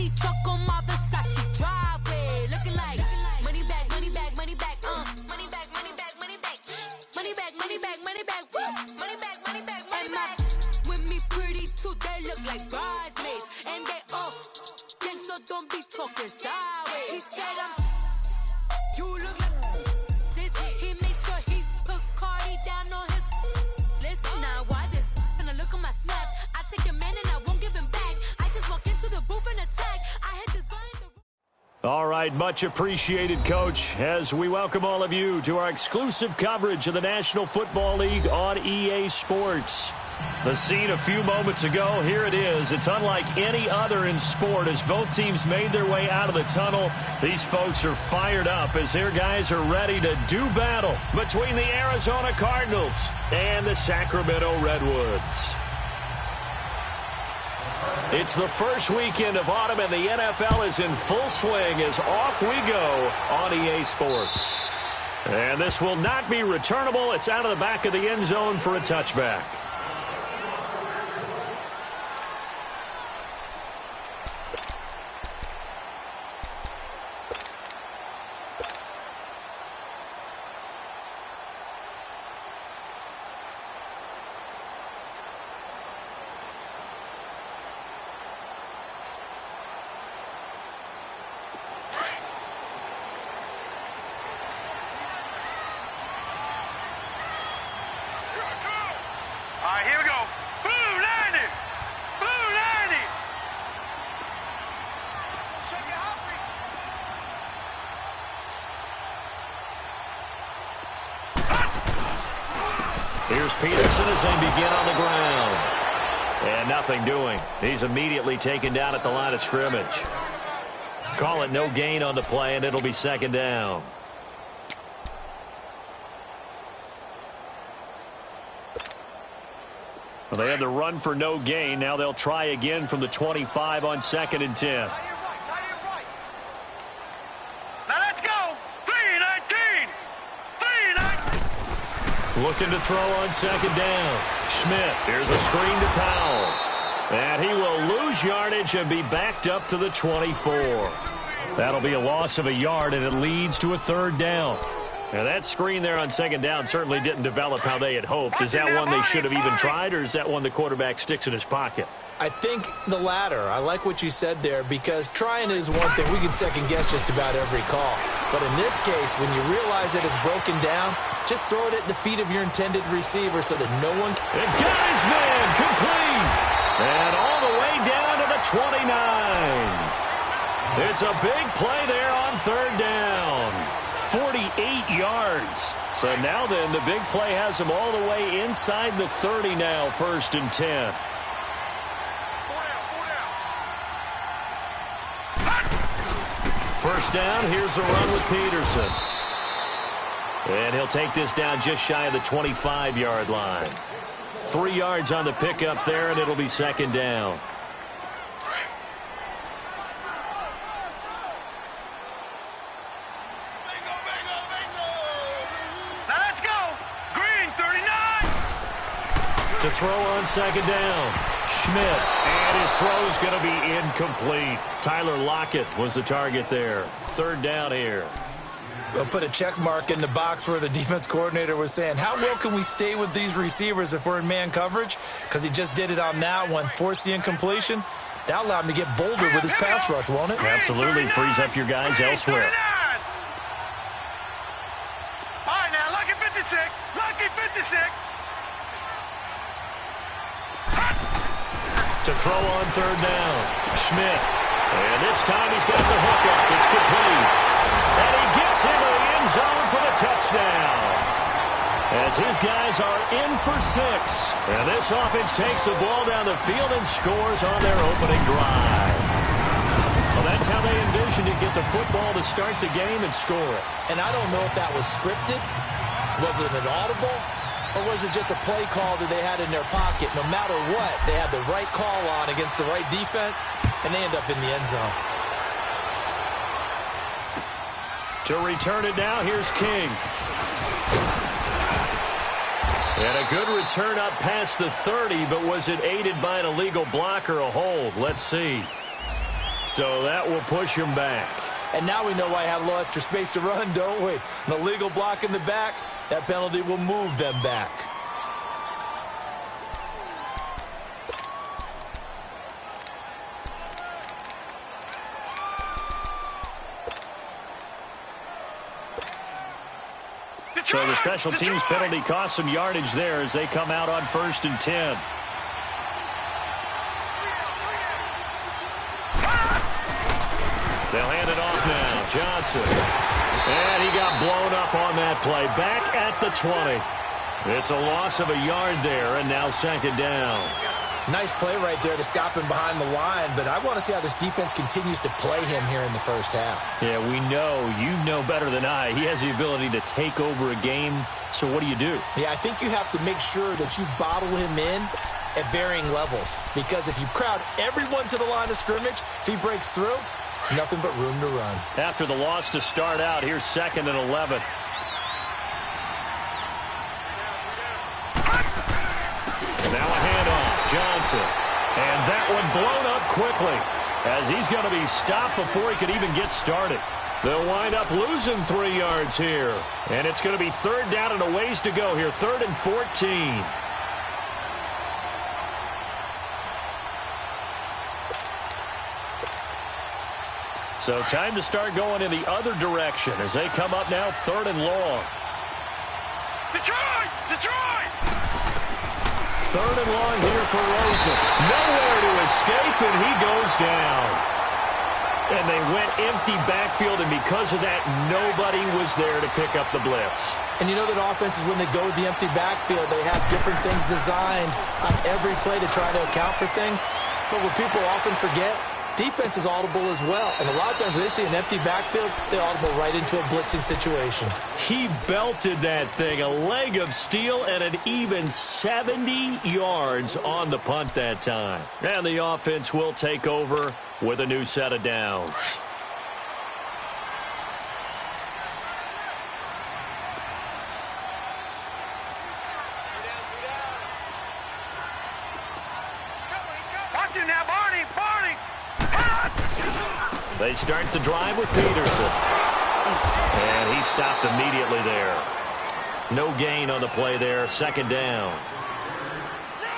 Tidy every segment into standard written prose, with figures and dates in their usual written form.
Bentley truck on my Versace driveway. Looking like money back, money back, money back, money back, money back, money back, money back, money back, money back, money back, money back, money back. With me pretty too, they look like bridesmaids, and they all think so. Don't be talking sideways. He said you look like this. He makes sure he put Cardi down on his list. Now why this? Gonna look at my snap. I take your man and I won't give him back. I just walk into the booth and attack. I hit this guy in the... All right, much appreciated, Coach, as we welcome all of you to our exclusive coverage of the National Football League on EA Sports. The scene a few moments ago, here it is. It's unlike any other in sport as both teams made their way out of the tunnel. These folks are fired up as their guys are ready to do battle between the Arizona Cardinals and the Sacramento Redwoods. It's the first weekend of autumn, and the NFL is in full swing as off we go on EA Sports. And this will not be returnable. It's out of the back of the end zone for a touchback. Here's Peterson as they begin on the ground. And nothing doing. He's immediately taken down at the line of scrimmage. Call it no gain on the play, and it'll be second down. Well, they had the run for no gain. Now they'll try again from the 25 on 2nd and 10. Looking to throw on 2nd down. Schmidt, here's a screen to Powell. And he will lose yardage and be backed up to the 24. That'll be a loss of a yard, and it leads to a 3rd down. Now, that screen there on 2nd down certainly didn't develop how they had hoped. Is that one they should have even tried, or is that one the quarterback sticks in his pocket? I think the latter. I like what you said there, because trying is one thing. We can second-guess just about every call. But in this case, when you realize that it's broken down, just throw it at the feet of your intended receiver so that no one... It got his man complete. And all the way down to the 29. It's a big play there on 3rd down. 48 yards. So now then, the big play has him all the way inside the 30 now, 1st and 10. First down, here's the run with Peterson. And he'll take this down just shy of the 25-yard line. 3 yards on the pickup there, and it'll be 2nd down. Now let's go. Green, 39. To throw on 2nd down. Schmidt, and his throw's going to be incomplete. Tyler Lockett was the target there. 3rd down here. We'll put a check mark in the box where the defense coordinator was saying, how well can we stay with these receivers if we're in man coverage? Because he just did it on that one, forced the incompletion. That'll allow him to get bolder with his pass rush, won't it? Absolutely. Frees up your guys elsewhere. All right, now, lucky 56. Lucky 56. To throw on 3rd down. Schmidt. And this time he's got the hook up. It's complete. And he gets into the end zone for the touchdown. As his guys are in for 6. And this offense takes the ball down the field and scores on their opening drive. Well, that's how they envisioned to get the football to start the game and score it. And I don't know if that was scripted. Was it an audible? Or was it just a play call that they had in their pocket? No matter what, they had the right call on against the right defense, and they end up in the end zone. To return it now, here's King. And a good return up past the 30, but was it aided by an illegal block or a hold? Let's see. So that will push him back. And now we know why I have a little extra space to run, don't we? An illegal block in the back, that penalty will move them back. So the special teams penalty cost some yardage there as they come out on 1st and 10. They'll hand it off now. Johnson. And he got blown up on that play. Back at the 20. It's a loss of a yard there, and now 2nd down. Nice play right there to stop him behind the line, but I want to see how this defense continues to play him here in the first half. Yeah, we know. You know better than I. He has the ability to take over a game, so what do you do? Yeah, I think you have to make sure that you bottle him in at varying levels, because if you crowd everyone to the line of scrimmage, if he breaks through, there's nothing but room to run. After the loss to start out, here's 2nd and 11. Now a handoff. Johnson. And that one blown up quickly as he's going to be stopped before he could even get started. They'll wind up losing 3 yards here. And it's going to be 3rd down and a ways to go here. 3rd and 14. So time to start going in the other direction as they come up now 3rd and long. Detroit! Detroit! 3rd and long here for Rosen. Nowhere to escape, and he goes down. And they went empty backfield, and because of that, nobody was there to pick up the blitz. And you know that offenses, when they go with the empty backfield, they have different things designed on every play to try to account for things. But what people often forget, defense is audible as well. And a lot of times when they see an empty backfield, they audible right into a blitzing situation. He belted that thing, a leg of steel, and an even 70 yards on the punt that time. And the offense will take over with a new set of downs. Watch him now, Barney! Barney! They start the drive with Peterson. And he stopped immediately there. No gain on the play there. 2nd down.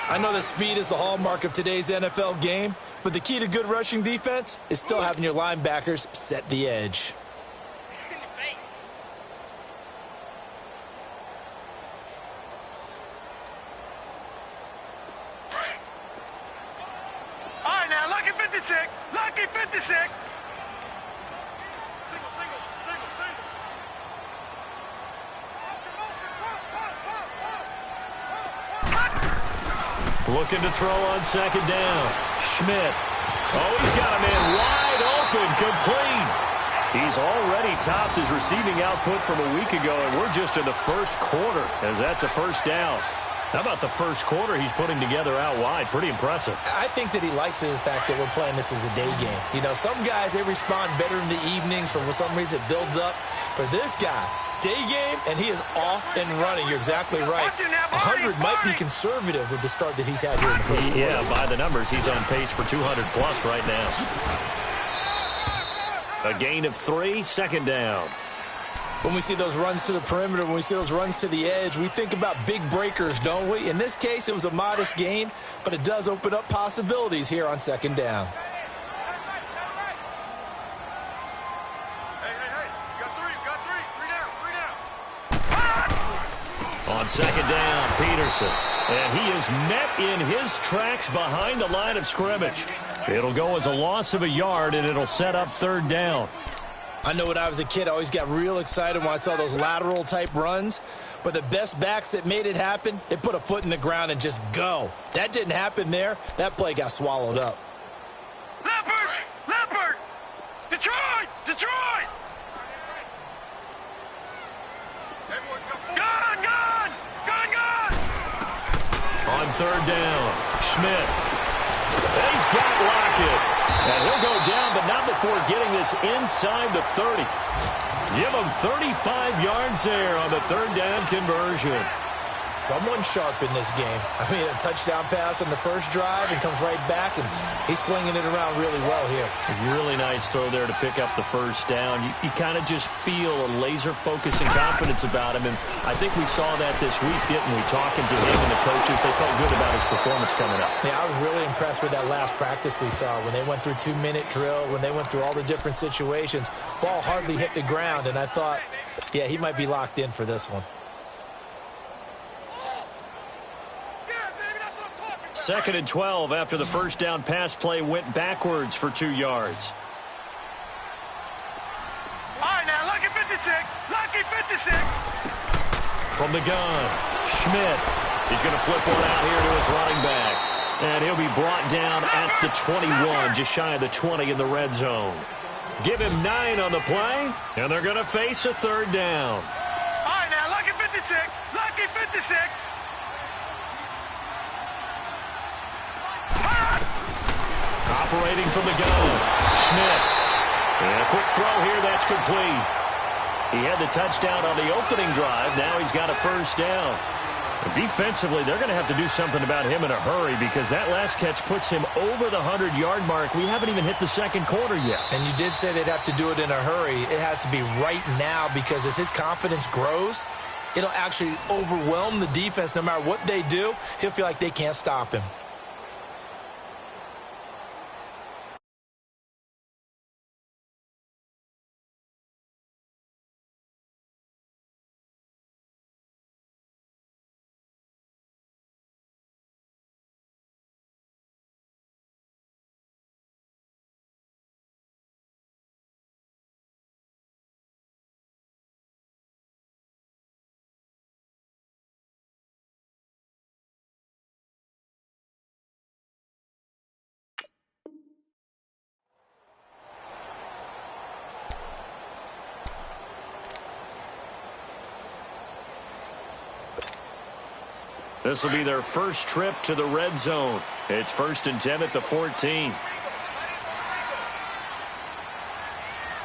I know that speed is the hallmark of today's NFL game, but the key to good rushing defense is still having your linebackers set the edge. All right, now, lucky 56! Lucky 56! Looking to throw on 2nd down. Schmidt. Oh, he's got a man wide open, complete. He's already topped his receiving output from a week ago, and we're just in the 1st quarter, as that's a 1st down. How about the 1st quarter he's putting together out wide? Pretty impressive. I think that he likes the fact that we're playing this as a day game. You know, some guys, they respond better in the evenings. For some reason, it builds up. For this guy, day game, and he is off and running. You're exactly right. 100 might be conservative with the start that he's had here in the 1st quarter. Yeah, by the numbers, he's on pace for 200-plus right now. A gain of 3, 2nd down. When we see those runs to the perimeter, when we see those runs to the edge, we think about big breakers, don't we? In this case, it was a modest gain, but it does open up possibilities here on 2nd down. On 2nd down, Peterson. And he is met in his tracks behind the line of scrimmage. It'll go as a loss of a yard, and it'll set up 3rd down. I know when I was a kid, I always got real excited when I saw those lateral-type runs. But the best backs that made it happen, they put a foot in the ground and just go. That didn't happen there. That play got swallowed up. Leopard! Leopard! Detroit! Detroit! Gun! Gun! Gun! Gun! On 3rd down, Schmidt. He's got Lockett. And he'll go down, but not before getting this inside the 30. Give him 35 yards there on the 3rd down conversion. Someone's sharp in this game. I mean, a touchdown pass on the first drive and comes right back, and he's flinging it around really well here. A really nice throw there to pick up the first down. You kind of just feel a laser focus and confidence about him, and I think we saw that this week, didn't we? Talking to him and the coaches, they felt good about his performance coming up. Yeah, I was really impressed with that last practice we saw when they went through 2-minute drill, when they went through all the different situations. Ball hardly hit the ground, and I thought, yeah, he might be locked in for this one. 2nd and 12 after the first down pass play went backwards for 2 yards. All right, now, lucky 56. Lucky 56. From the gun, Schmidt. He's going to flip one out here to his running back. And he'll be brought down at the 21, just shy of the 20 in the red zone. Give him 9 on the play, and they're going to face a 3rd down. All right, now, lucky 56. Lucky 56. Operating from the gun, Schmidt. And a quick throw here, that's complete. He had the touchdown on the opening drive. Now he's got a first down. Defensively, they're going to have to do something about him in a hurry because that last catch puts him over the 100-yard mark. We haven't even hit the second quarter yet. And you did say they'd have to do it in a hurry. It has to be right now because as his confidence grows, it'll actually overwhelm the defense. No matter what they do, he'll feel like they can't stop him. This will be their first trip to the red zone. It's 1st and 10 at the 14.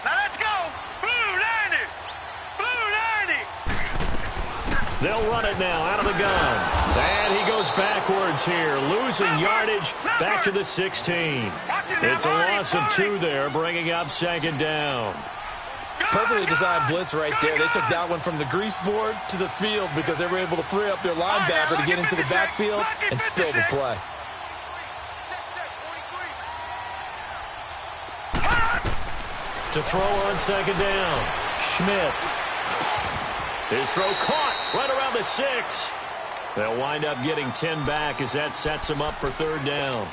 Now let's go. Blue 90. Blue 90. They'll run it now out of the gun. And he goes backwards here, losing yardage back to the 16. It's a loss of 2 there, bringing up 2nd down. Perfectly designed blitz right there. They took that one from the grease board to the field because they were able to free up their linebacker to get into the backfield and spill the play. To throw on 2nd down, Schmidt. His throw caught right around the 6. They'll wind up getting 10 back as that sets them up for 3rd down.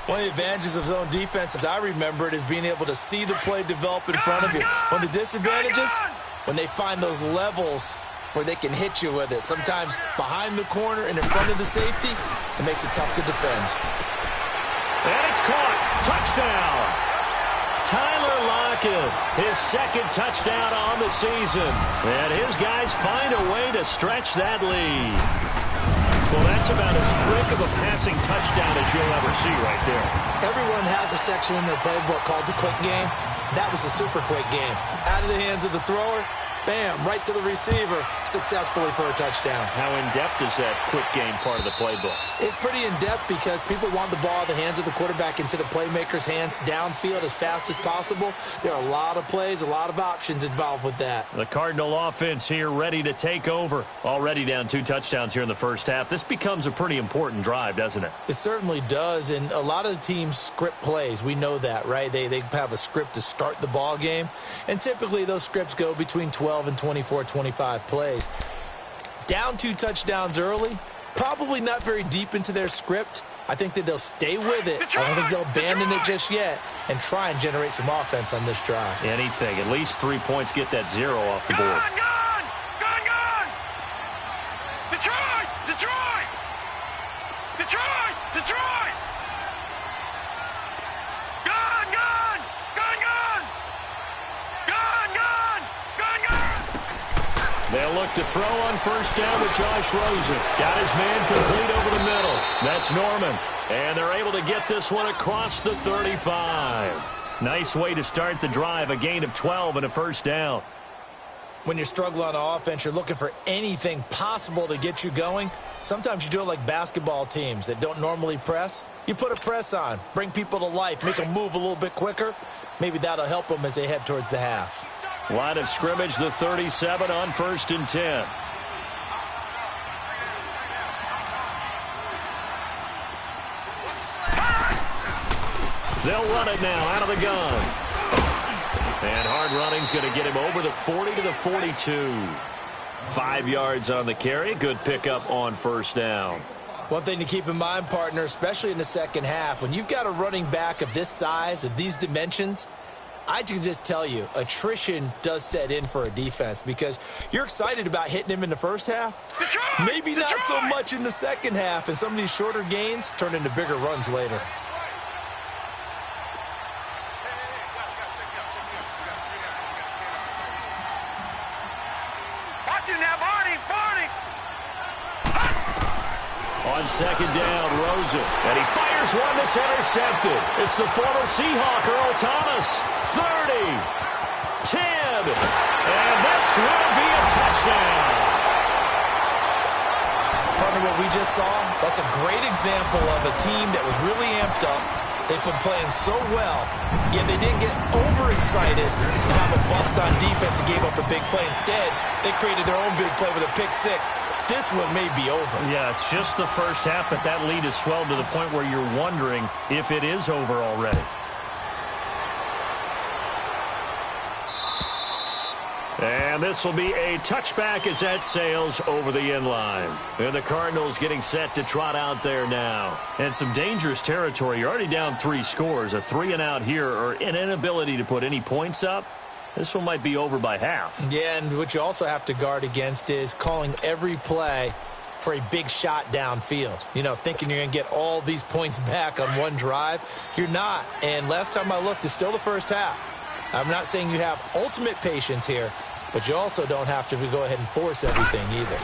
One of the advantages of zone defense, as I remember it, is being able to see the play develop in front of you. One of the disadvantages, when they find those levels where they can hit you with it. Sometimes behind the corner and in front of the safety, it makes it tough to defend. And it's caught. Touchdown. Tyler Lockett, his 2nd touchdown on the season. And his guys find a way to stretch that lead. Well, that's about as quick of a passing touchdown as you'll ever see right there. Everyone has a section in their playbook called the quick game. That was a super quick game. Out of the hands of the thrower, bam, right to the receiver, successfully for a touchdown. How in-depth is that quick game part of the playbook? It's pretty in-depth because people want the ball in the hands of the quarterback into the playmaker's hands downfield as fast as possible. There are a lot of plays, a lot of options involved with that. The Cardinal offense here ready to take over. Already down 2 touchdowns here in the first half. This becomes a pretty important drive, doesn't it? It certainly does, and a lot of the teams script plays. We know that, right? They have a script to start the ball game, and typically those scripts go between 12 and 24, 25 plays. Down 2 touchdowns early, probably not very deep into their script. I think that they'll stay with it. I don't think they'll abandon it just yet and try and generate some offense on this drive. Anything. At least 3 points, get that 0 off the board. Gone! Detroit! Detroit! Detroit! Detroit! They'll look to throw on 1st down with Josh Rosen. Got his man complete over the middle. That's Norman. And they're able to get this one across the 35. Nice way to start the drive. A gain of 12 and a 1st down. When you're struggling on offense, you're looking for anything possible to get you going. Sometimes you do it like basketball teams that don't normally press. You put a press on, bring people to life, make them move a little bit quicker. Maybe that'll help them as they head towards the half. Line of scrimmage, the 37 on 1st and 10. They'll run it now out of the gun. And hard running's going to get him over the 40 to the 42. 5 yards on the carry. Good pickup on 1st down. One thing to keep in mind, partner, especially in the second half, when you've got a running back of this size, of these dimensions, I can just tell you, attrition does set in for a defense because you're excited about hitting him in the first half. Maybe not so much in the second half, and some of these shorter gains turn into bigger runs later. On 2nd down, Rosen. And he fires one that's intercepted. It's the former Seahawk, Earl Thomas. 30. 10. And this will be a touchdown. Partner, what we just saw, that's a great example of a team that was really amped up. They've been playing so well, yet they didn't get overexcited and have a bust on defense and gave up a big play. Instead, they created their own big play with a pick six. This one may be over. Yeah, it's just the first half, but that lead has swelled to the point where you're wondering if it is over already. And this will be a touchback as that sails over the end line. And the Cardinals getting set to trot out there now. And some dangerous territory. You're already down 3 scores. A 3-and-out here or an inability to put any points up. This one might be over by half. Yeah, and what you also have to guard against is calling every play for a big shot downfield. You know, thinking you're going to get all these points back on one drive. You're not. And last time I looked, it's still the first half. I'm not saying you have ultimate patience here, but you also don't have to go ahead and force everything either.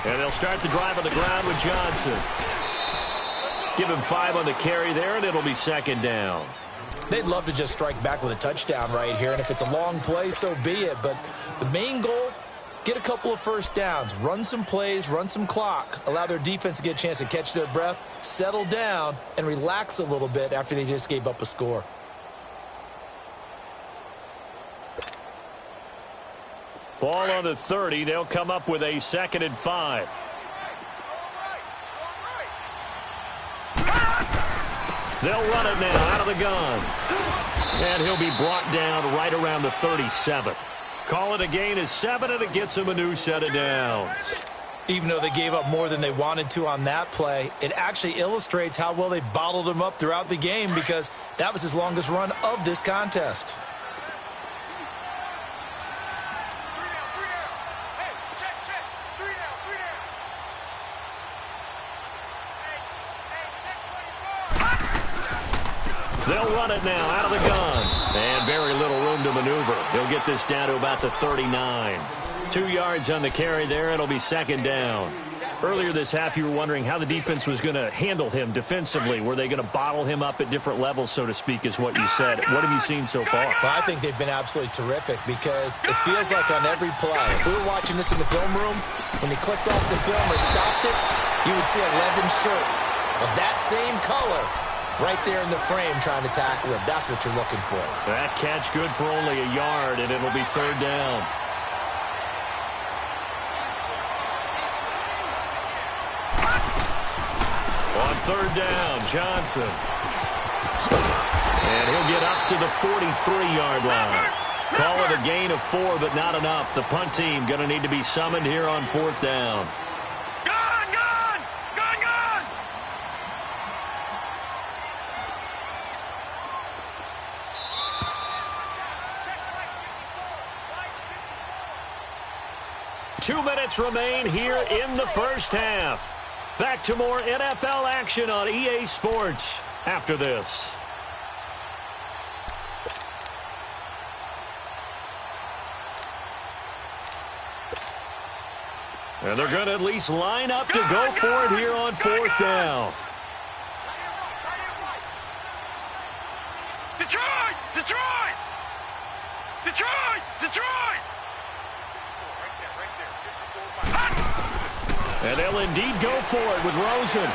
And they'll start the drive on the ground with Johnson. Give him 5 on the carry there, and it'll be 2nd down. They'd love to just strike back with a touchdown right here, and if it's a long play, so be it. But the main goal, get a couple of first downs, run some plays, run some clock, allow their defense to get a chance to catch their breath, settle down, and relax a little bit after they just gave up a score. Ball on the 30. They'll come up with a 2nd and 5. They'll run it now out of the gun. And he'll be brought down right around the 37. Call it a gain of 7, and it gets him a new set of downs. Even though they gave up more than they wanted to on that play, it actually illustrates how well they bottled him up throughout the game because that was his longest run of this contest. They'll run it now out of the gun. And very little room to maneuver. He'll get this down to about the 39. 2 yards on the carry there. It'll be 2nd down. Earlier this half, you were wondering how the defense was going to handle him defensively. Were they going to bottle him up at different levels, so to speak, is what you said. What have you seen so far? Well, I think they've been absolutely terrific because it feels like on every play, if we were watching this in the film room, when they clicked off the film or stopped it, you would see 11 shirts of that same color right there in the frame trying to tackle him. That's what you're looking for. That catch good for only a yard, and it'll be 3rd down. On 3rd down, Johnson. And he'll get up to the 43-yard line. Call it a gain of 4, but not enough. The punt team going to need to be summoned here on 4th down. Gone! 2 minutes remain here in the first half. Back to more NFL action on EA Sports after this. And they're going to at least line up to go for it here on 4th down. Detroit! And they'll indeed go for it with Rosen.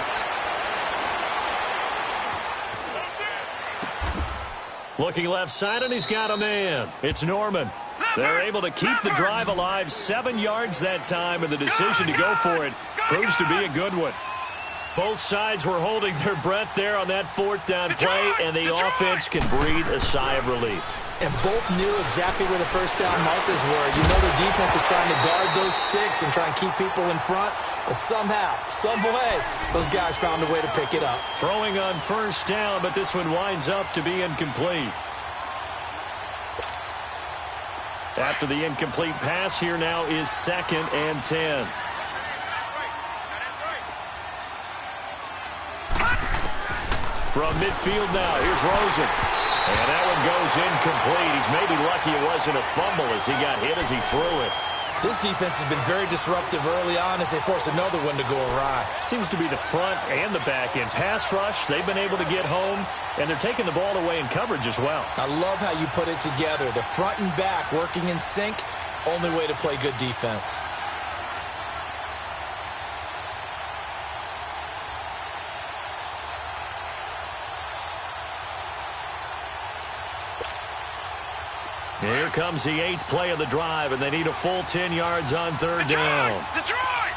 Looking left side, and he's got a man. It's Norman. They're able to keep the drive alive, 7 yards that time, and the decision to go for it proves to be a good one. Both sides were holding their breath there on that fourth down play, and the offense can breathe a sigh of relief. And both knew exactly where the first down markers were. You know their defense is trying to guard those sticks and try and keep people in front, but somehow, some way, those guys found a way to pick it up. Throwing on first down, but this one winds up to be incomplete. After the incomplete pass, here now is 2nd and 10. From midfield now, here's Rosen. And that one goes incomplete. He's maybe lucky it wasn't a fumble as he got hit as he threw it. This defense has been very disruptive early on as they force another one to go awry. Seems to be the front and the back end. Pass rush, they've been able to get home, and they're taking the ball away in coverage as well. I love how you put it together. The front and back working in sync, only way to play good defense. Here comes the 8th play of the drive, and they need a full 10 yards on third down. Detroit!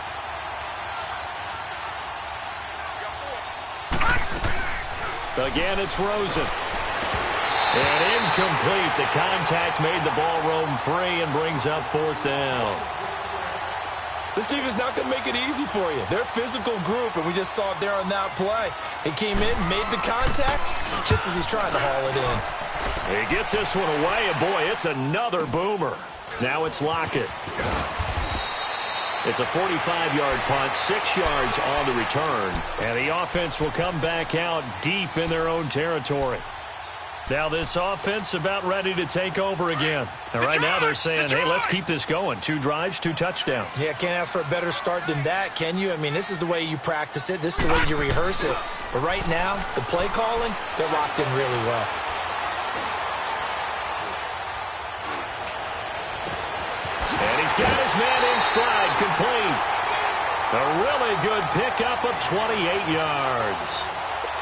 Again, it's Rosen. And incomplete. The contact made the ball roam free and brings up 4th down. This team is not going to make it easy for you. They're a physical group, and we just saw it there on that play. He came in, made the contact, just as he's trying to haul it in. He gets this one away, and boy, it's another boomer. Now it's Lockett. It's a 45-yard punt, 6 yards on the return, and the offense will come back out deep in their own territory. Now this offense about ready to take over again. And right now they're saying, hey, let's keep this going. 2 drives, 2 touchdowns. Yeah, can't ask for a better start than that, can you? I mean, this is the way you practice it. This is the way you rehearse it. But right now, the play calling, they're locked in really well. And he's got his man in stride, complete. A really good pickup of 28 yards.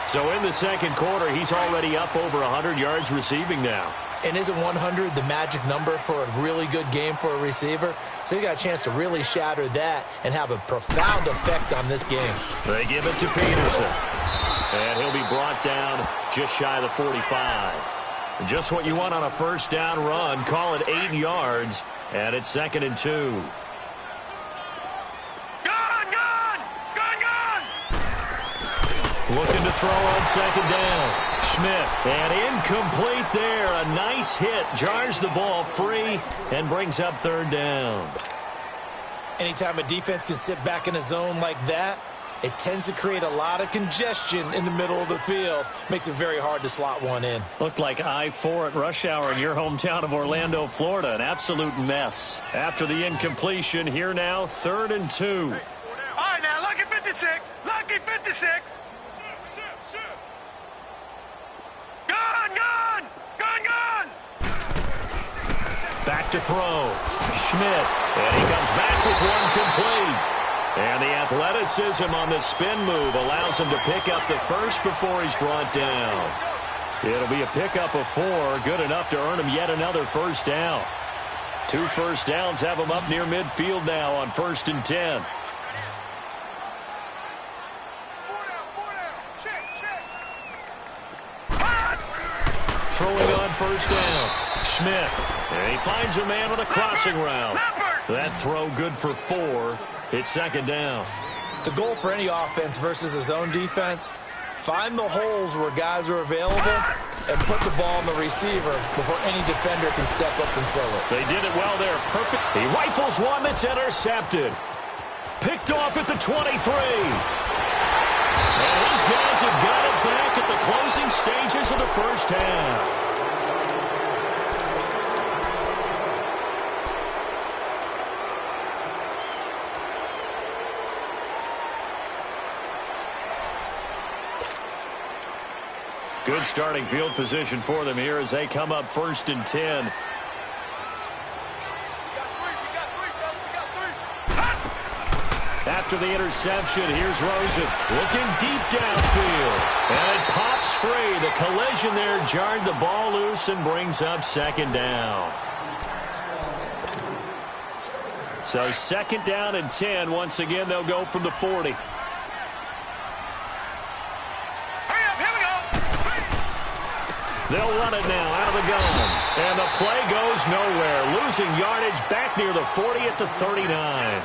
So in the second quarter, he's already up over 100 yards receiving now. And isn't 100 the magic number for a really good game for a receiver? So he got a chance to really shatter that and have a profound effect on this game. They give it to Peterson. And he'll be brought down just shy of the 45. Just what you want on a first down run. Call it 8 yards. And it's 2nd and 2. Looking to throw on second down. Schmidt, and incomplete there. A nice hit. Jars the ball free and brings up 3rd down. Anytime a defense can sit back in a zone like that, it tends to create a lot of congestion in the middle of the field. Makes it very hard to slot one in. Looked like I-4 at rush hour in your hometown of Orlando, Florida. An absolute mess. After the incompletion, here now, 3rd and 2. All right, now, lucky 56. Lucky 56. Back to throw. Schmidt. And he comes back with one complete. And the athleticism on the spin move allows him to pick up the first before he's brought down. It'll be a pickup of 4, good enough to earn him yet another first down. 2 first downs have him up near midfield now on 1st and 10. Throwing on first down. Schmidt. And he finds a man with a crossing route. That throw good for 4. It's 2nd down. The goal for any offense versus a zone defense, find the holes where guys are available and put the ball on the receiver before any defender can step up and fill it. They did it well there. Perfect. He rifles one that's intercepted. Picked off at the 23. And these guys have got it back at the closing stages of the first half. Good starting field position for them here as they come up 1st and 10. After the interception, here's Rosen looking deep downfield. And it pops free. The collision there jarred the ball loose and brings up second down. So second down and 10. Once again, they'll go from the 40. Hurry up, here we go. They'll run it now out of the gun. And the play goes nowhere. Losing yardage back near the 40 at the 39.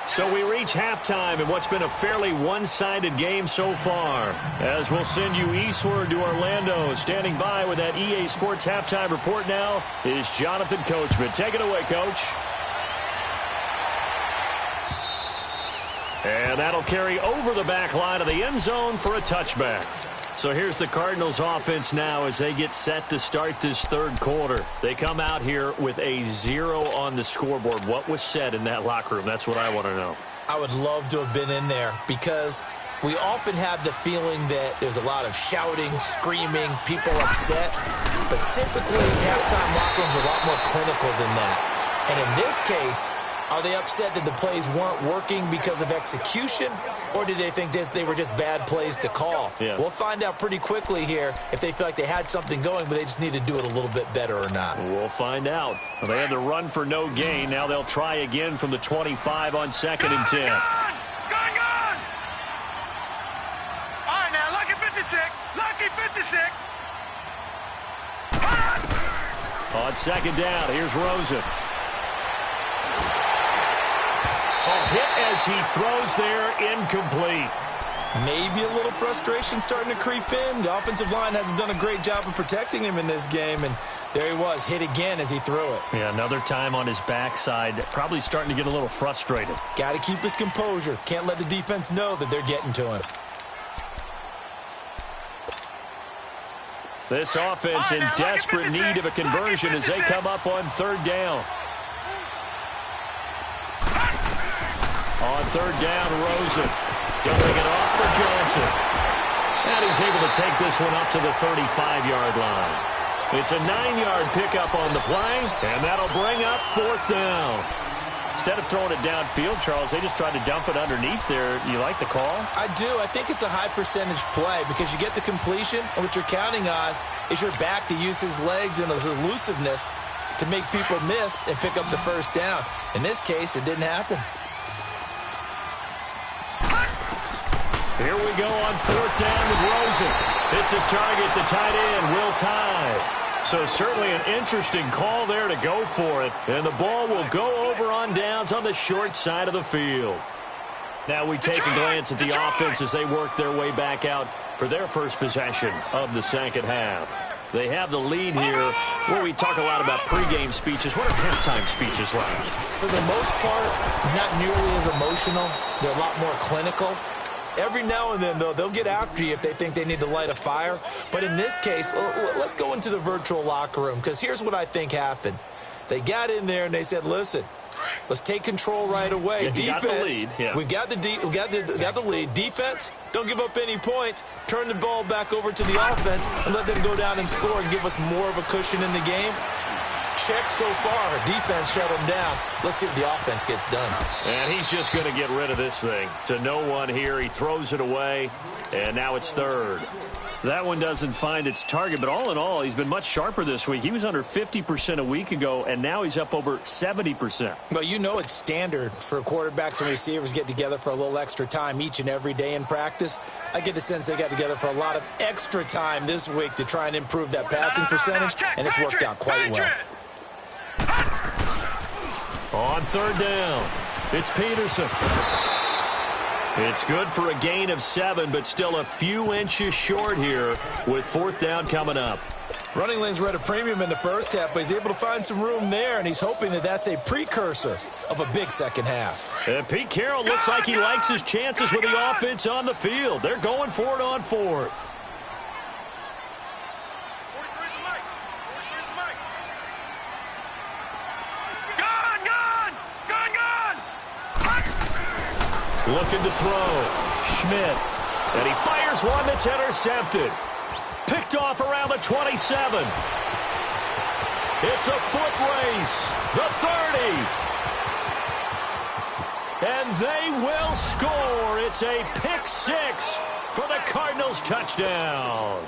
So we reach halftime in what's been a fairly one-sided game so far. As we'll send you eastward to Orlando. Standing by with that EA Sports halftime report now is Jonathan Coachman. Take it away, Coach. And that'll carry over the back line of the end zone for a touchback. So here's the Cardinals offense now as they get set to start this third quarter. They come out here with a 0 on the scoreboard. What was said in that locker room? That's what I want to know. I would love to have been in there because we often have the feeling that there's a lot of shouting, screaming, people upset. But typically, halftime locker rooms are a lot more clinical than that. And in this case, are they upset that the plays weren't working because of execution, or did they think they were just bad plays to call? Yeah. We'll find out pretty quickly here if they feel like they had something going, but they just need to do it a little bit better or not. We'll find out. They had the run for no gain. Now they'll try again from the 25 on second and 10. Gone! All right, now, lucky 56. Lucky 56. On second down, here's Rosen. Hit as he throws there, incomplete. Maybe a little frustration starting to creep in. The offensive line hasn't done a great job of protecting him in this game, and there he was, hit again as he threw it. Yeah, another time on his backside, probably starting to get a little frustrated. Got to keep his composure. Can't let the defense know that they're getting to him. This offense in desperate need of a conversion as they come up on third down. On third down, Rosen dumping it off for Johnson. And he's able to take this one up to the 35-yard line. It's a 9-yard pickup on the play, and that'll bring up fourth down. Instead of throwing it downfield, Charles, they just tried to dump it underneath there. You like the call? I do. I think it's a high-percentage play because you get the completion, and what you're counting on is your back to use his legs and his elusiveness to make people miss and pick up the first down. In this case, it didn't happen. Here we go on fourth down with Rosen. It's his target, the tight end, Will Tye. So certainly an interesting call there to go for it. And the ball will go over on downs on the short side of the field. Now we take a glance at the offense as they work their way back out for their first possession of the second half. They have the lead here where we talk a lot about pregame speeches. What are halftime speeches like? For the most part, not nearly as emotional. They're a lot more clinical. Every now and then, though, they'll get after you if they think they need to light a fire. But in this case, let's go into the virtual locker room, because here's what I think happened. They got in there and they said, listen, let's take control right away. Yeah, Defense, we've got the lead. Defense, don't give up any points. Turn the ball back over to the offense and let them go down and score and give us more of a cushion in the game. Check so far. Defense shut him down. Let's see if the offense gets done. And he's just going to get rid of this thing. To no one here. He throws it away, and now it's third. That one doesn't find its target, but all in all, he's been much sharper this week. He was under 50% a week ago, and now he's up over 70%. Well, you know it's standard for quarterbacks and receivers get together for a little extra time each and every day in practice. I get the sense they got together for a lot of extra time this week to try and improve that passing percentage, and it's worked out quite well. On third down, it's Peterson. It's good for a gain of 7, but still a few inches short here with fourth down coming up. Running lanes were at a premium in the first half, but he's able to find some room there, and he's hoping that that's a precursor of a big second half. And Pete Carroll looks like he likes his chances with the offense on the field. They're going for it on fourth. Looking to throw. Schmidt. And he fires one that's intercepted. Picked off around the 27. It's a foot race. The 30. And they will score. It's a pick six for the Cardinals touchdown.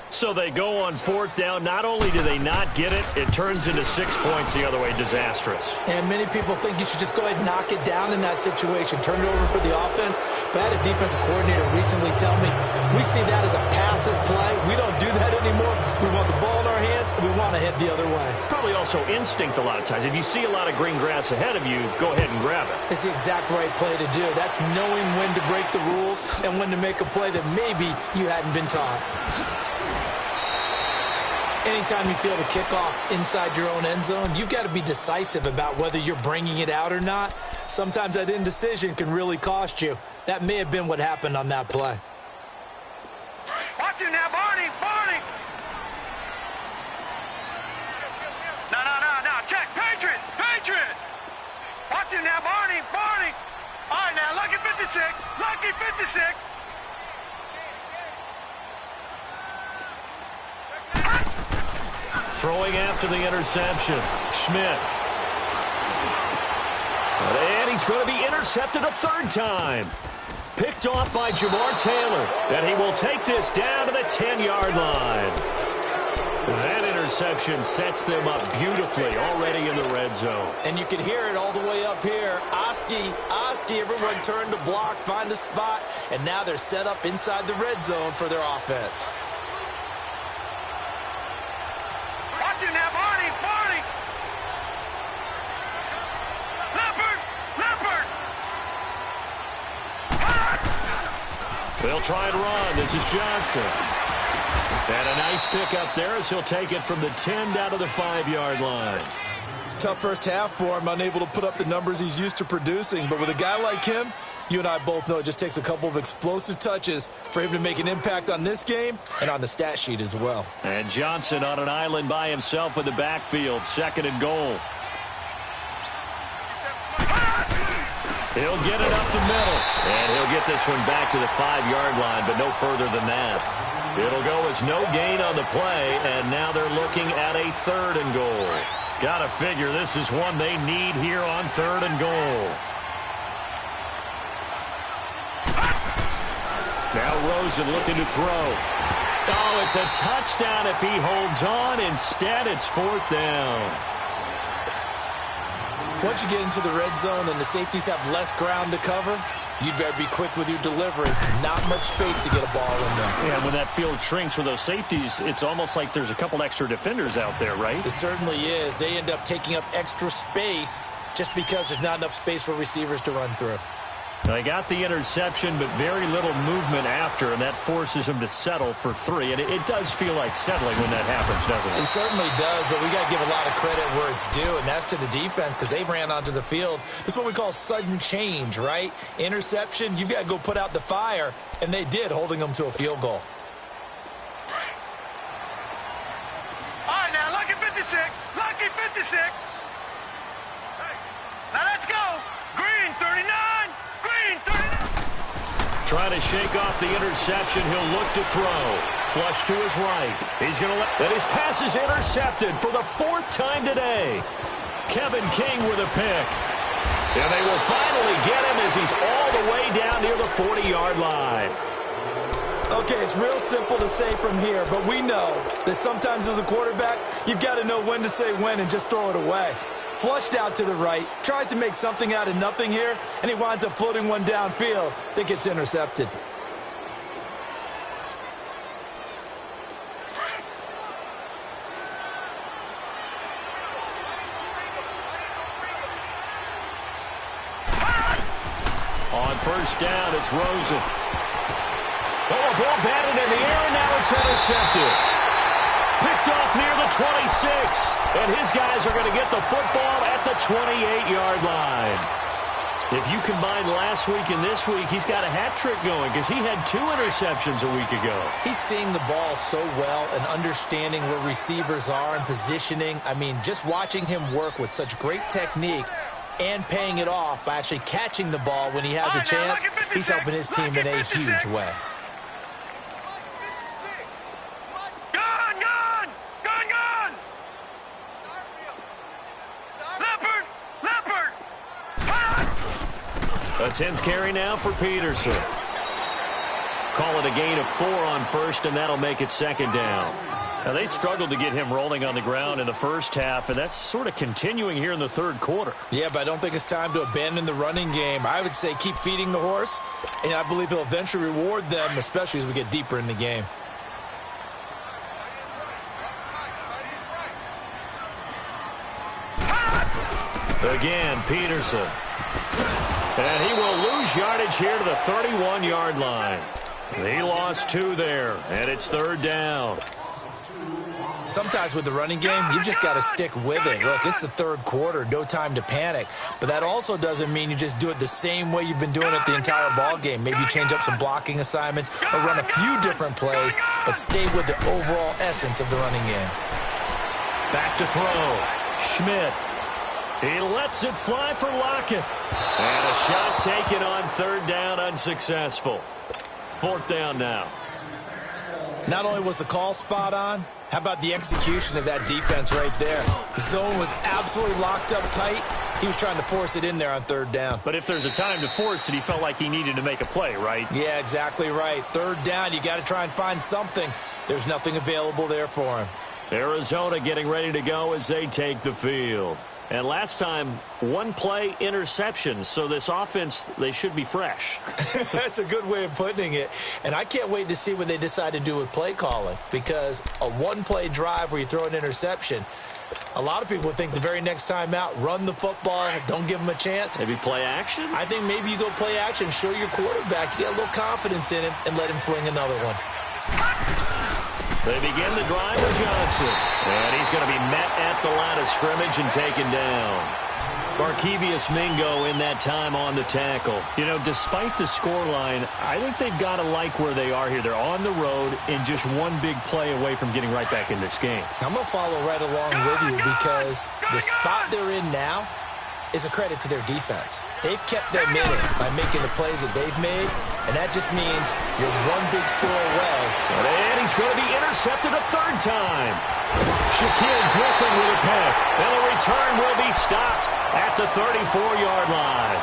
So they go on fourth down. Not only do they not get it, it turns into 6 points the other way. Disastrous. And many people think you should just go ahead and knock it down in that situation. Turn it over for the offense. But I had a defensive coordinator recently tell me, we see that as a passive play. We don't do that anymore. We want the ball in our hands, and we want to head the other way. It's probably also instinct a lot of times. If you see a lot of green grass ahead of you, go ahead and grab it. It's the exact right play to do. That's knowing when to break the rules and when to make a play that maybe you hadn't been taught. Anytime you feel the kickoff inside your own end zone, you've got to be decisive about whether you're bringing it out or not. Sometimes that indecision can really cost you. That may have been what happened on that play. Watch him now, Barney! Barney! No. Check. Patriot! Patriot! Watch him now, Barney! Barney! All right, now, lucky 56. Lucky 56. Throwing after the interception. Schmidt. And he's going to be intercepted a third time. Picked off by Jamar Taylor. And he will take this down to the 10-yard line. That interception sets them up beautifully already in the red zone. And you can hear it all the way up here. Oski, everyone turned to block, find a spot, and now they're set up inside the red zone for their offense. Watch him now, Barney! Barney! Leopard! They'll try and run. This is Johnson. And a nice pick up there as he'll take it from the 10 down to the 5-yard line. Tough first half for him, unable to put up the numbers he's used to producing. But with a guy like him, you and I both know it just takes a couple of explosive touches for him to make an impact on this game and on the stat sheet as well. And Johnson on an island by himself with the backfield. 2nd and goal. He'll get it up the middle. And he'll get this one back to the 5-yard line, but no further than that. It'll go as no gain on the play, and now they're looking at a 3rd and goal. Gotta figure this is one they need here on 3rd and goal. Now Rosen looking to throw. Oh, it's a touchdown if he holds on. Instead, it's 4th down. Once you get into the red zone and the safeties have less ground to cover, you'd better be quick with your delivery. Not much space to get a ball in there. Yeah, when that field shrinks with those safeties, it's almost like there's a couple extra defenders out there, right? It certainly is. They end up taking up extra space just because there's not enough space for receivers to run through. They got the interception, but very little movement after, and that forces them to settle for 3. And it does feel like settling when that happens, doesn't it? It certainly does, but we got to give a lot of credit where it's due, and that's to the defense because they ran onto the field. This is what we call sudden change, right? Interception, you've got to go put out the fire, and they did, holding them to a field goal. All right, now, lucky 56. Lucky 56. Now, let's go. Green, 39. Green, 39. Trying to shake off the interception. He'll look to throw. Flush to his right. He's going to let... And his pass is intercepted for the 4th time today. Kevin King with a pick. And they will finally get him as he's all the way down near the 40-yard line. Okay, it's real simple to say from here, but we know that sometimes as a quarterback, you've got to know when to say when and just throw it away. Flushed out to the right, tries to make something out of nothing here, and he winds up floating one downfield that gets intercepted. On first down, it's Rosen. Oh, a ball batted in the air, and now it's intercepted. Picked off near the 26, and his guys are going to get the football at the 28-yard line. If you combine last week and this week, he's got a hat trick going because he had 2 interceptions a week ago. He's seeing the ball so well and understanding where receivers are and positioning. I mean, just watching him work with such great technique and paying it off by actually catching the ball when he has a chance, he's helping his team in a huge way. Leopard! The 10th carry now for Peterson. Call it a gain of 4 on first, and that'll make it second down. Now, they struggled to get him rolling on the ground in the first half, and that's sort of continuing here in the third quarter. Yeah, but I don't think it's time to abandon the running game. I would say keep feeding the horse, and I believe he'll eventually reward them, especially as we get deeper in the game. Again, Peterson. And he will lose yardage here to the 31-yard line. He lost 2 there, and it's third down. Sometimes with the running game, you've just got to stick with it. Look, it's the third quarter, no time to panic. But that also doesn't mean you just do it the same way you've been doing it the entire ball game. Maybe change up some blocking assignments or run a few different plays, but stay with the overall essence of the running game. Back to throw. Schmidt. He lets it fly for Lockett. And a shot taken on third down, unsuccessful. Fourth down now. Not only was the call spot on, how about the execution of that defense right there? The zone was absolutely locked up tight. He was trying to force it in there on third down. But if there's a time to force it, he felt like he needed to make a play, right? Yeah, exactly right. Third down, you got to try and find something. There's nothing available there for him. Arizona getting ready to go as they take the field. And last time, 1 play interception, so this offense, they should be fresh. That's a good way of putting it. And I can't wait to see what they decide to do with play calling, because a 1-play drive where you throw an interception, a lot of people would think the very next time out, run the football, don't give them a chance. Maybe play action? I think maybe you go play action, show your quarterback, you get a little confidence in him, and let him fling another one. They begin the drive with Johnson. And he's going to be met at the line of scrimmage and taken down. Barkevius Mingo in that time on the tackle. You know, despite the scoreline, I think they've got to like where they are here. They're on the road and just 1 big play away from getting right back in this game. I'm going to follow right along with you, because the spot they're in now is a credit to their defense. They've kept them in it by making the plays that they've made, and that just means you're 1 big score away. And he's going to be intercepted a third time. Shaquille Griffin with a pick, and the return will be stopped at the 34-yard line.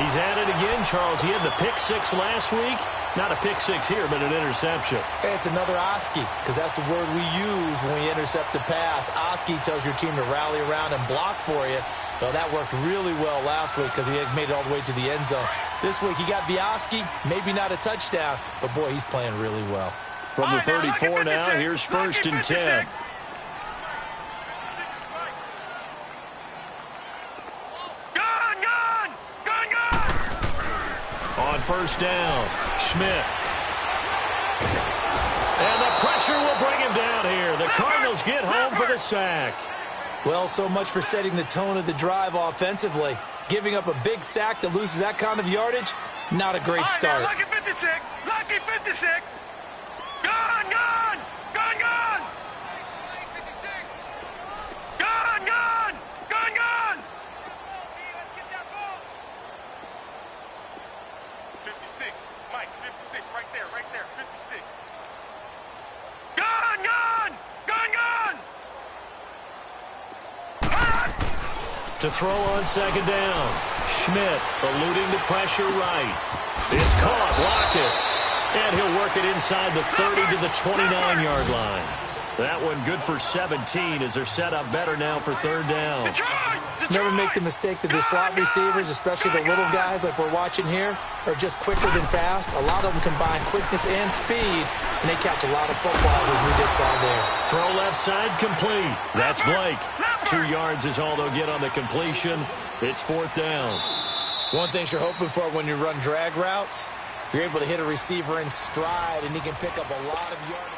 He's at it again, Charles. He had the pick 6 last week. Not a pick 6 here, but an interception. Hey, it's another Oski, because that's the word we use when we intercept a pass. Oski tells your team to rally around and block for you. Well, that worked really well last week because he had made it all the way to the end zone. This week, he got the Oski, maybe not a touchdown, but, boy, he's playing really well. From the 34 now, here's first and 10. On first down, Schmidt. And the pressure will bring him down here. The Cardinals get home for the sack. Well, so much for setting the tone of the drive offensively. Giving up a big sack that loses that kind of yardage, not a great start. Lucky 56. Lucky 56. Gone, gone. Gone, gone. Gone, gone. Gone, gone. 56. Mike, 56. Right there, 56. Gone, gone. Gone, gone. To throw on second down. Schmidt eluding the pressure right. It's caught. Lockett. And he'll work it inside the 30 to the 29-yard line. That one good for 17 as they're set up better now for third down. Never make the mistake that the slot receivers, especially the little guys like we're watching here, are just quicker than fast. A lot of them combine quickness and speed, and they catch a lot of footballs as we just saw there. Throw left side complete. That's Blake. 2 yards is all they'll get on the completion. It's fourth down. One thing you're hoping for when you run drag routes, you're able to hit a receiver in stride, and he can pick up a lot of yards.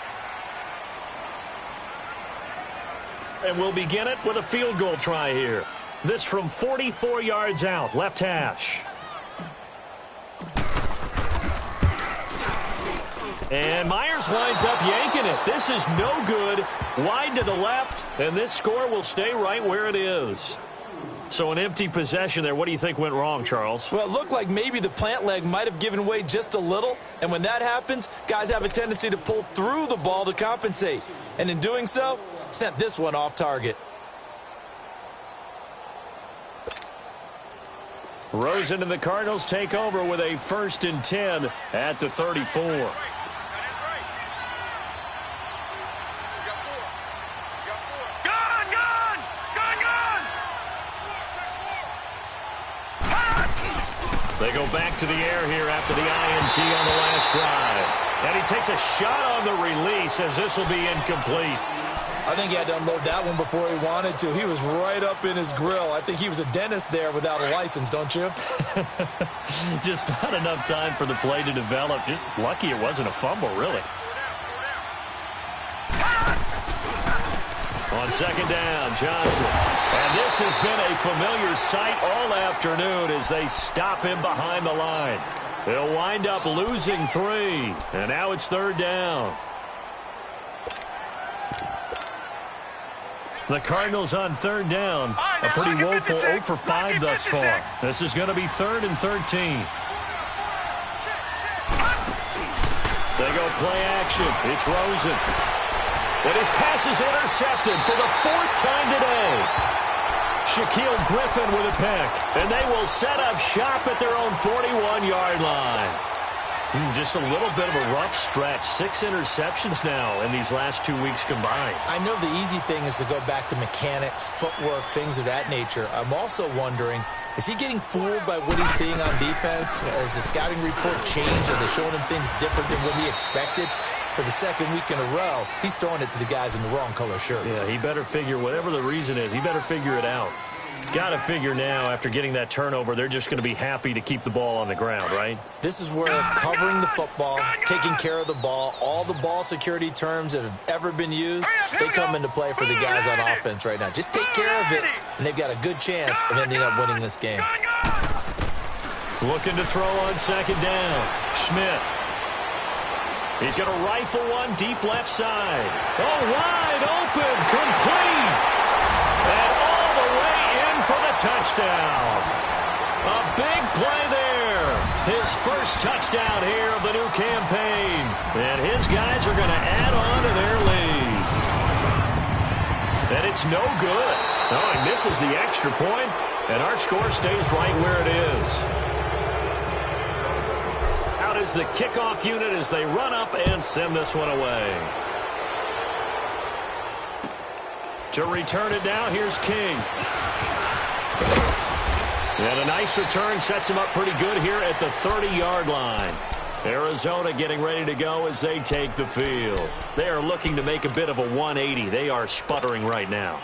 And we'll begin it with a field goal try here. This from 44 yards out, left hash. And Myers winds up yanking it. This is no good. Wide to the left, and this score will stay right where it is. So an empty possession there. What do you think went wrong, Charles? Well, it looked like maybe the plant leg might have given way just a little. And when that happens, guys have a tendency to pull through the ball to compensate. And in doing so, sent this one off target. Rosen and the Cardinals take over with a 1st and 10 at the 34. They go back to the air here after the INT on the last drive. And he takes a shot on the release as this will be incomplete. I think he had to unload that one before he wanted to. He was right up in his grill. I think he was a dentist there without a license, don't you? Just not enough time for the play to develop. Just lucky it wasn't a fumble, really. On 2nd down, Johnson. And this has been a familiar sight all afternoon as they stop him behind the line. They'll wind up losing 3. And now it's 3rd down. The Cardinals on 3rd down. A pretty woeful 0 for 5 thus far. This is going to be 3rd and 13. They go play action. It's Rosen. And his pass is intercepted for the 4th time today. Shaquille Griffin with a pick. And they will set up shop at their own 41-yard line. Just a little bit of a rough stretch. 6 interceptions now in these last 2 weeks combined. I know the easy thing is to go back to mechanics, footwork, things of that nature. I'm also wondering, is he getting fooled by what he's seeing on defense? Has the scouting report changed? Are they showing him things different than what he expected? For the 2nd week in a row, he's throwing it to the guys in the wrong color shirts. Yeah, he better figure, whatever the reason is, he better figure it out. Got to figure now, after getting that turnover, they're just going to be happy to keep the ball on the ground, right? This is where covering the football, taking care of the ball, all the ball security terms that have ever been used, they come into play for the guys on offense right now. Just take care of it, and they've got a good chance of ending up winning this game. Looking to throw on 2nd down. Schmidt. He's going to rifle one deep left side. Oh, wide open, complete. And all the way in for the touchdown. A big play there. His first touchdown here of the new campaign. And his guys are going to add on to their lead. And it's no good. Oh, he misses the extra point, and our score stays right where it is. Is the kickoff unit as they run up and send this one away. To return it now, here's King. And a nice return sets him up pretty good here at the 30-yard line. Arizona getting ready to go as they take the field. They are looking to make a bit of a 180. They are sputtering right now.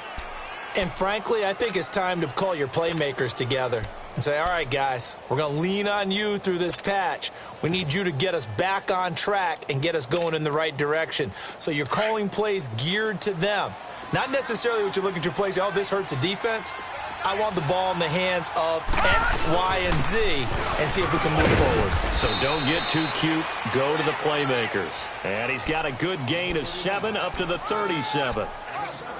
And frankly, I think it's time to call your playmakers together and say, all right, guys, we're going to lean on you through this patch. We need you to get us back on track and get us going in the right direction. So you're calling plays geared to them. Not necessarily what you look at your plays, oh, this hurts the defense. I want the ball in the hands of X, Y, and Z and see if we can move forward. So don't get too cute. Go to the playmakers. And he's got a good gain of 7 up to the 37.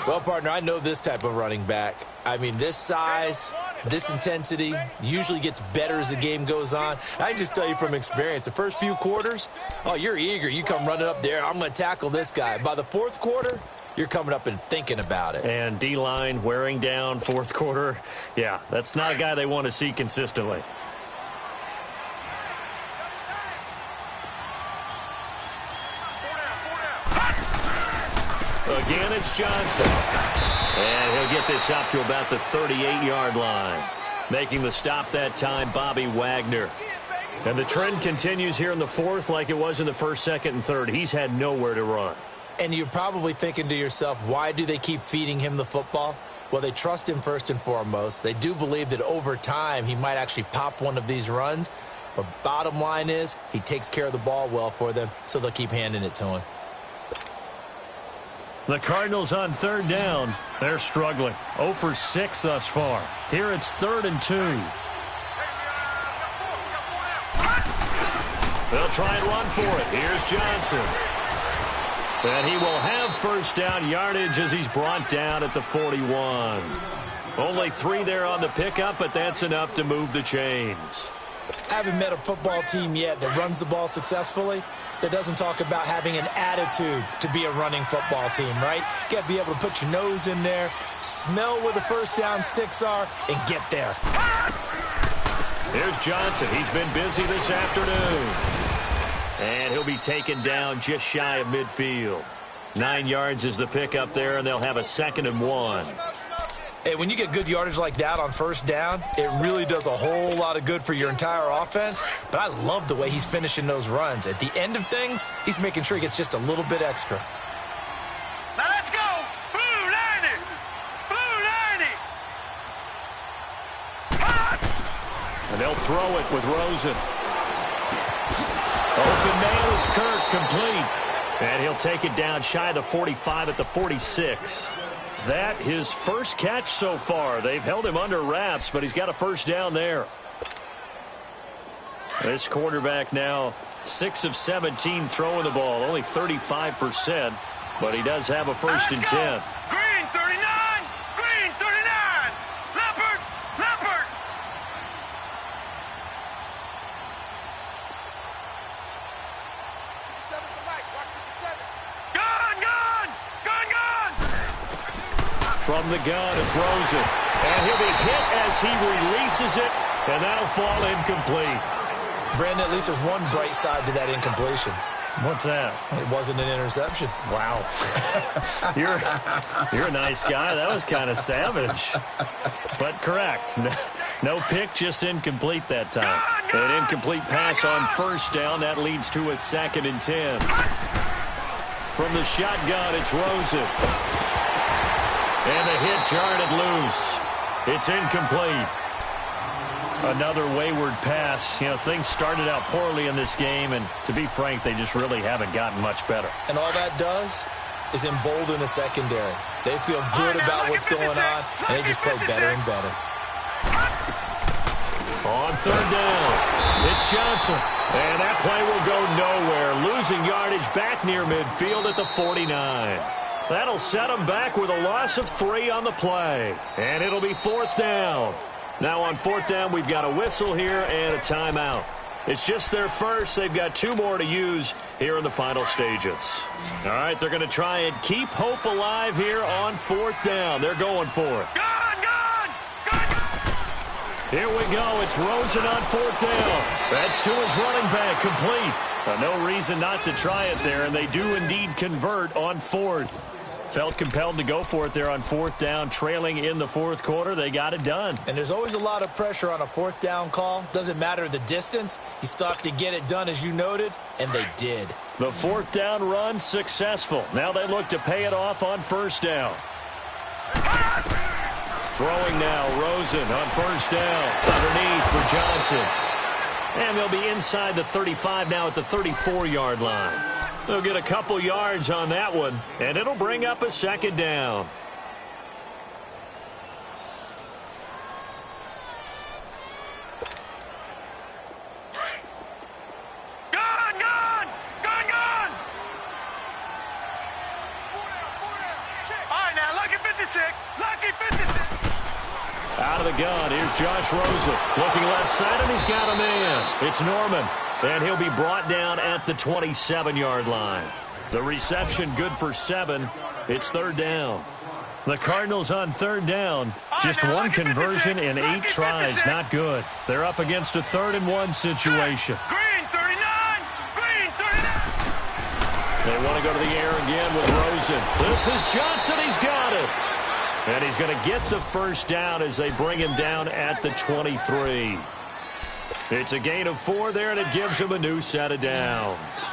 Well, partner, I know this type of running back. I mean, this size, this intensity usually gets better as the game goes on. I can just tell you from experience, the first few quarters, oh, you're eager. You come running up there, I'm going to tackle this guy. By the 4th quarter, you're coming up and thinking about it. And D-line wearing down 4th quarter. Yeah, that's not a guy they want to see consistently. Again, it's Johnson. And he'll get this up to about the 38-yard line. Making the stop that time, Bobby Wagner. And the trend continues here in the 4th like it was in the 1st, 2nd, and 3rd. He's had nowhere to run. And you're probably thinking to yourself, why do they keep feeding him the football? Well, they trust him first and foremost. They do believe that over time he might actually pop one of these runs. But bottom line is he takes care of the ball well for them, so they'll keep handing it to him. The Cardinals on 3rd down. They're struggling. 0 for 6 thus far. Here it's 3rd and 2. They'll try and run for it. Here's Johnson. And he will have first down yardage as he's brought down at the 41. Only 3 there on the pickup, but that's enough to move the chains. I haven't met a football team yet that runs the ball successfully that doesn't talk about having an attitude to be a running football team, right? You got to be able to put your nose in there, smell where the first down sticks are, and get there. Here's Johnson. He's been busy this afternoon. And he'll be taken down just shy of midfield. 9 yards is the pickup there, and they'll have a 2nd and 1. Hey, when you get good yardage like that on first down, it really does a whole lot of good for your entire offense. But I love the way he's finishing those runs. At the end of things, he's making sure he gets just a little bit extra. Now let's go. Blue 90. Blue 90. Hot. And they'll throw it with Rosen. Open man is Kirk, complete. And he'll take it down shy of the 45 at the 46. That his first catch so far. They've held him under wraps, but he's got a first down there. This quarterback now 6 of 17 throwing the ball, only 35%, but he does have a 1st and 10. Green 39. Green 39. Leopard. Leopard. Gun. Gun. Gun. Gun. From the gun, it's Rosen. And he'll be hit as he releases it, and that'll fall incomplete. Brandon, at least there's one bright side to that incompletion. What's that? It wasn't an interception. Wow. You're a nice guy. That was kind of savage. But correct. No pick, just incomplete that time. An incomplete pass on first down. That leads to a 2nd and 10. From the shotgun, it's Rosen. And the hit jarred it loose. It's incomplete. Another wayward pass. You know, things started out poorly in this game, and to be frank, they just really haven't gotten much better. And all that does is embolden the secondary. They feel good about what's going on, and they just play better and better. On 3rd down, it's Johnson. And that play will go nowhere. Losing yardage back near midfield at the 49. That'll set them back with a loss of 3 on the play. And it'll be 4th down. Now on 4th down, we've got a whistle here and a timeout. It's just their first. They've got 2 more to use here in the final stages. All right, they're going to try and keep hope alive here on 4th down. They're going for it. Gun. Gun. Gun. Here we go. It's Rosen on 4th down. That's to his running back, complete. No reason not to try it there, and they do indeed convert on 4th. Felt compelled to go for it there on 4th down, trailing in the 4th quarter. They got it done. And there's always a lot of pressure on a 4th down call. Doesn't matter the distance. You still have to get it done, as you noted, and they did. The 4th down run successful. Now they look to pay it off on 1st down. Throwing now, Rosen on 1st down. Underneath for Johnson. And they'll be inside the 35 now at the 34-yard line. They'll get a couple yards on that one, and it'll bring up a 2nd down. Gun. Gun. Gun. Gun. All right, now, lucky 56. Lucky 56. Out of the gun, here's Josh Rosen. Looking left side, and he's got a man. It's Norman. And he'll be brought down at the 27-yard line. The reception good for 7. It's 3rd down. The Cardinals on 3rd down. Just one conversion in 8 tries. Not good. They're up against a 3rd and 1 situation. Green 39. Green 39. They want to go to the air again with Rosen. This is Johnson. He's got it. And he's going to get the first down as they bring him down at the 23. It's a gain of 4 there, and it gives him a new set of downs.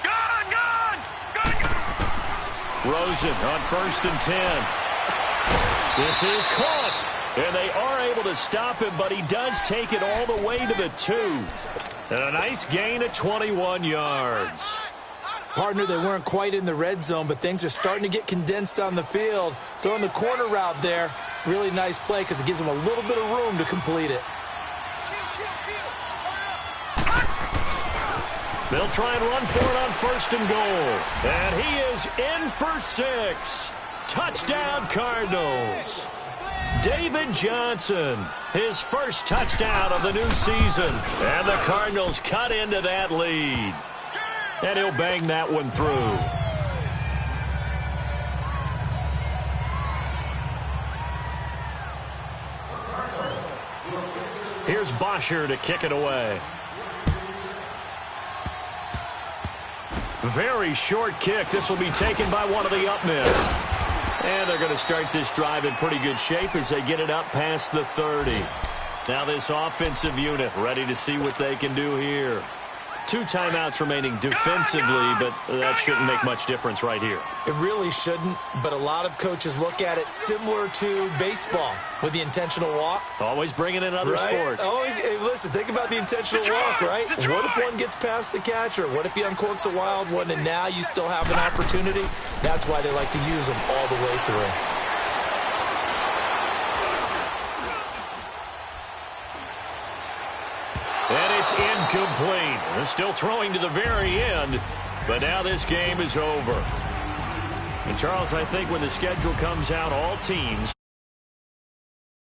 Gun. Gun. Gun. Rosen on 1st and 10. This is caught. And they are able to stop him, but he does take it all the way to the 2. And a nice gain of 21 yards. Partner, they weren't quite in the red zone, but things are starting to get condensed on the field. Throwing the corner route there, really nice play because it gives them a little bit of room to complete it. They'll try and run for it on 1st and goal. And he is in for 6. Touchdown, Cardinals. David Johnson, his first touchdown of the new season. And the Cardinals cut into that lead. And he'll bang that one through. Here's Bosher to kick it away. Very short kick. This will be taken by one of the up men. And they're going to start this drive in pretty good shape as they get it up past the 30. Now this offensive unit ready to see what they can do here. 2 timeouts remaining defensively, but that shouldn't make much difference right here. It really shouldn't, but a lot of coaches look at it similar to baseball with the intentional walk. Always bringing in other sports. Always, hey, listen, think about the intentional walk, right? What if one gets past the catcher? What if he uncorks a wild one and now you still have an opportunity? That's why they like to use them all the way through. And it's incomplete. They're still throwing to the very end, but now this game is over. And, Charles, I think when the schedule comes out, all teams